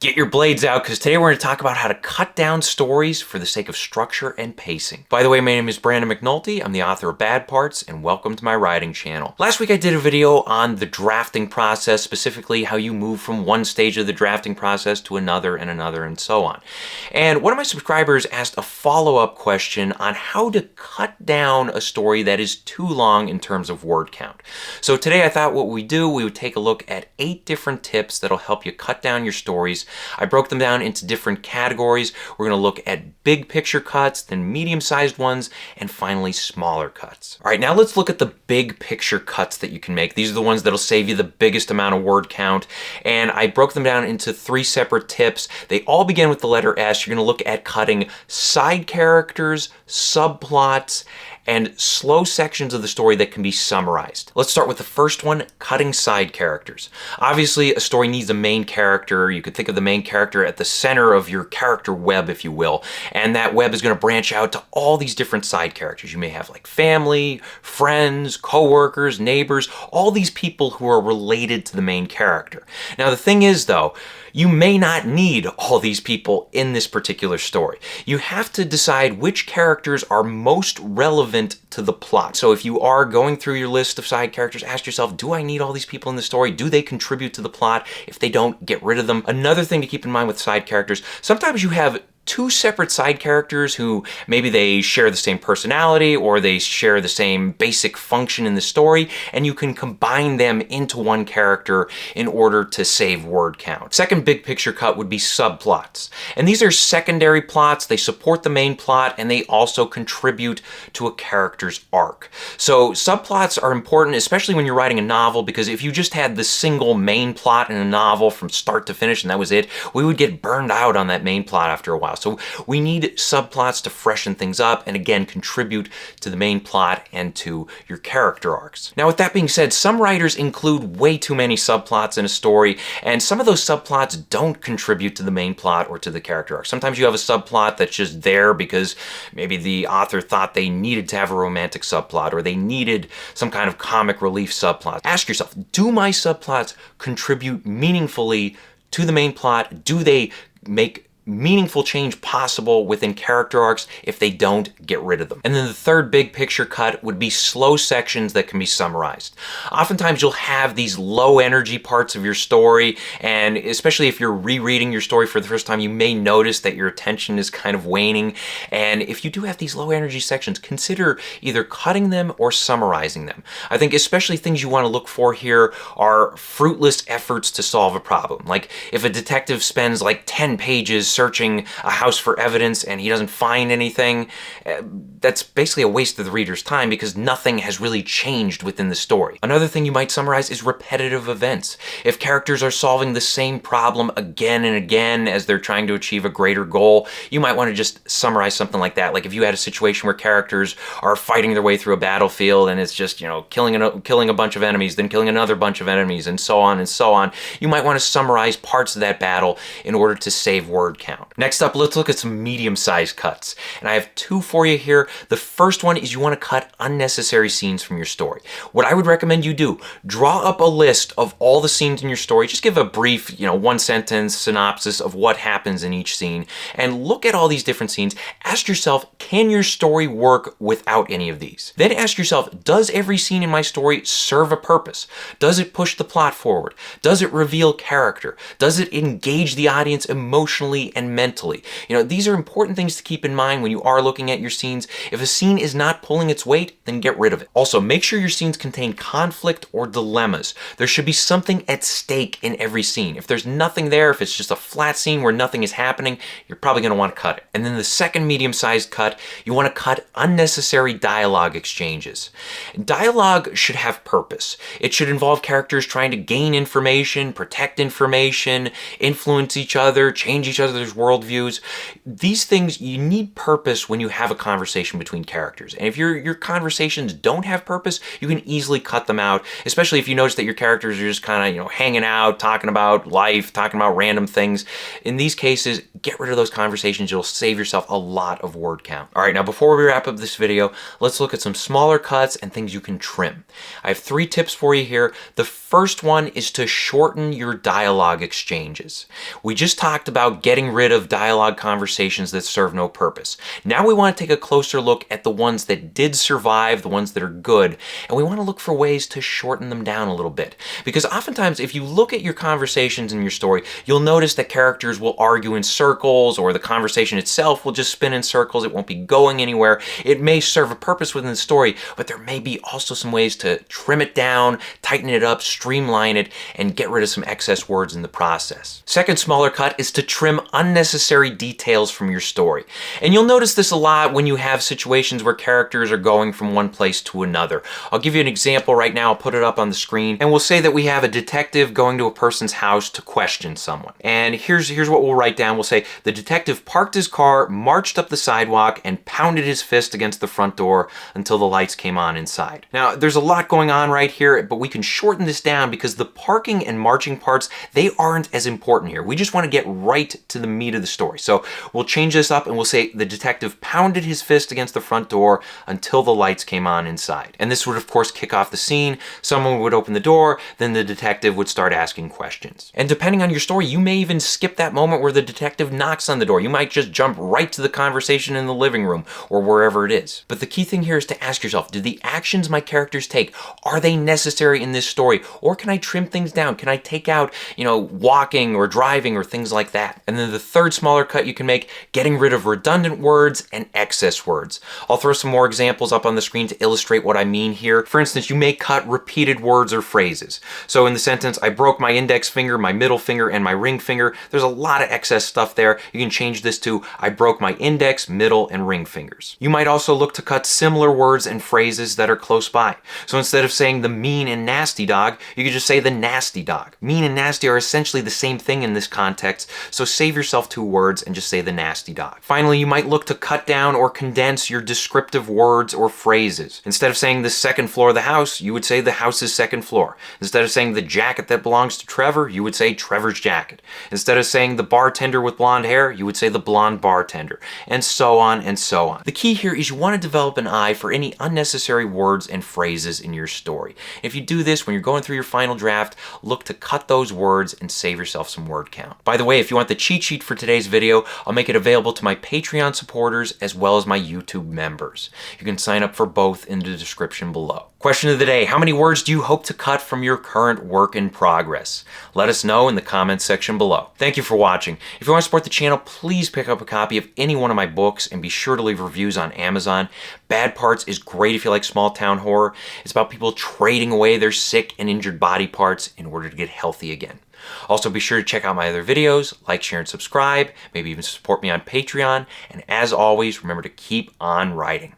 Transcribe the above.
Get your blades out, because today we're going to talk about how to cut down stories for the sake of structure and pacing. By the way, my name is Brandon McNulty. I'm the author of Bad Parts, and welcome to my writing channel. Last week I did a video on the drafting process, specifically how you move from one stage of the drafting process to another and another and so on. And one of my subscribers asked a follow-up question on how to cut down a story that is too long in terms of word count. So today I thought what we would take a look at 8 different tips that'll help you cut down your stories. I broke them down into different categories. We're going to look at big picture cuts, then medium-sized ones, and finally smaller cuts. All right, now let's look at the big picture cuts that you can make. These are the ones that'll save you the biggest amount of word count, and I broke them down into 3 separate tips. They all begin with the letter S. You're going to look at cutting side characters, subplots, and slow sections of the story that can be summarized. Let's start with the first one, cutting side characters. Obviously, a story needs a main character. You could think of the main character at the center of your character web, if you will, and that web is going to branch out to all these different side characters. You may have like family, friends, co-workers, neighbors, all these people who are related to the main character. Now, the thing is, though, you may not need all these people in this particular story. You have to decide which characters are most relevant to the plot. So if you are going through your list of side characters, ask yourself, do I need all these people in the story? Do they contribute to the plot? If they don't, get rid of them. Another thing to keep in mind with side characters, sometimes you have 2 separate side characters who maybe they share the same personality or they share the same basic function in the story, and you can combine them into one character in order to save word count. Second big picture cut would be subplots. And these are secondary plots. They support the main plot and they also contribute to a character's arc. So subplots are important, especially when you're writing a novel, because if you just had the single main plot in a novel from start to finish and that was it, we would get burned out on that main plot after a while. So we need subplots to freshen things up and again contribute to the main plot and to your character arcs. Now, with that being said, some writers include way too many subplots in a story, and some of those subplots don't contribute to the main plot or to the character arc. Sometimes you have a subplot that's just there because maybe the author thought they needed to have a romantic subplot or they needed some kind of comic relief subplot. Ask yourself, do my subplots contribute meaningfully to the main plot? Do they make meaningful change possible within character arcs? If they don't, get rid of them. And then the third big picture cut would be slow sections that can be summarized. Oftentimes you'll have these low energy parts of your story, and especially if you're rereading your story for the first time, you may notice that your attention is kind of waning. And if you do have these low energy sections, consider either cutting them or summarizing them. I think especially things you want to look for here are fruitless efforts to solve a problem. Like if a detective spends like 10 pages searching a house for evidence and he doesn't find anything, that's basically a waste of the reader's time because nothing has really changed within the story. Another thing you might summarize is repetitive events. If characters are solving the same problem again and again as they're trying to achieve a greater goal, you might want to just summarize something like that. Like if you had a situation where characters are fighting their way through a battlefield and it's just, killing a bunch of enemies, then killing another bunch of enemies, and so on and so on, you might want to summarize parts of that battle in order to save word count. Next up, let's look at some medium-sized cuts. And I have 2 for you here. The first one is you want to cut unnecessary scenes from your story. What I would recommend you do, draw up a list of all the scenes in your story. Just give a brief, 1-sentence synopsis of what happens in each scene and look at all these different scenes. Ask yourself, can your story work without any of these? Then ask yourself, does every scene in my story serve a purpose? Does it push the plot forward? Does it reveal character? Does it engage the audience emotionally and mentally? These are important things to keep in mind when you are looking at your scenes. If a scene is not pulling its weight, then get rid of it. Also, make sure your scenes contain conflict or dilemmas. There should be something at stake in every scene. If there's nothing there, if it's just a flat scene where nothing is happening, you're probably going to want to cut it. And then the second medium-sized cut, you want to cut unnecessary dialogue exchanges. Dialogue should have purpose. It should involve characters trying to gain information, protect information, influence each other, change each other's others' worldviews. These things, you need purpose when you have a conversation between characters. And if your conversations don't have purpose, you can easily cut them out, especially if you notice that your characters are just kind of, hanging out, talking about life, talking about random things. In these cases, get rid of those conversations. You'll save yourself a lot of word count. All right, now before we wrap up this video, let's look at some smaller cuts and things you can trim. I have 3 tips for you here. The first one is to shorten your dialogue exchanges. We just talked about getting rid of dialogue conversations that serve no purpose. Now we want to take a closer look at the ones that did survive, the ones that are good, and we want to look for ways to shorten them down a little bit. Because oftentimes, if you look at your conversations in your story, you'll notice that characters will argue in circles, or the conversation itself will just spin in circles. It won't be going anywhere. It may serve a purpose within the story, but there may be also some ways to trim it down, tighten it up, streamline it, and get rid of some excess words in the process. Second smaller cut is to trim unnecessary details from your story. And you'll notice this a lot when you have situations where characters are going from one place to another. I'll give you an example right now. I'll put it up on the screen, and we'll say that we have a detective going to a person's house to question someone. And here's what we'll write down. We'll say the detective parked his car, marched up the sidewalk, and pounded his fist against the front door until the lights came on inside. Now, there's a lot going on right here, but we can shorten this down because the parking and marching parts, they aren't as important here. We just want to get right to the meat of the story. So we'll change this up and we'll say the detective pounded his fist against the front door until the lights came on inside. And this would, of course, kick off the scene. Someone would open the door, then the detective would start asking questions. And depending on your story, you may even skip that moment where the detective knocks on the door. You might just jump right to the conversation in the living room or wherever it is. But the key thing here is to ask yourself, do the actions my characters take, are they necessary in this story? Or can I trim things down? Can I take out, walking or driving or things like that? And then the third smaller cut you can make, getting rid of redundant words and excess words. I'll throw some more examples up on the screen to illustrate what I mean here. For instance, you may cut repeated words or phrases. So in the sentence, I broke my index finger, my middle finger, and my ring finger, there's a lot of excess stuff there. You can change this to, I broke my index, middle, and ring fingers. You might also look to cut similar words and phrases that are close by. So instead of saying the mean and nasty dog, you could just say the nasty dog. Mean and nasty are essentially the same thing in this context, so save yourself 2 words and just say the nasty dog. Finally, you might look to cut down or condense your descriptive words or phrases. Instead of saying the 2nd floor of the house, you would say the house's 2nd floor. Instead of saying the jacket that belongs to Trevor, you would say Trevor's jacket. Instead of saying the bartender with blonde hair, you would say the blonde bartender, and so on and so on. The key here is you want to develop an eye for any unnecessary words and phrases in your story. If you do this when you're going through your final draft, look to cut those words and save yourself some word count. By the way, if you want the cheat sheet for today's video, I'll make it available to my Patreon supporters as well as my YouTube members. You can sign up for both in the description below. Question of the day, how many words do you hope to cut from your current work in progress? Let us know in the comments section below. Thank you for watching. If you want to support the channel, please pick up a copy of any one of my books and be sure to leave reviews on Amazon. Bad Parts is great if you like small town horror. It's about people trading away their sick and injured body parts in order to get healthy again. Also, be sure to check out my other videos, like, share, and subscribe, maybe even support me on Patreon, and as always, remember to keep on writing.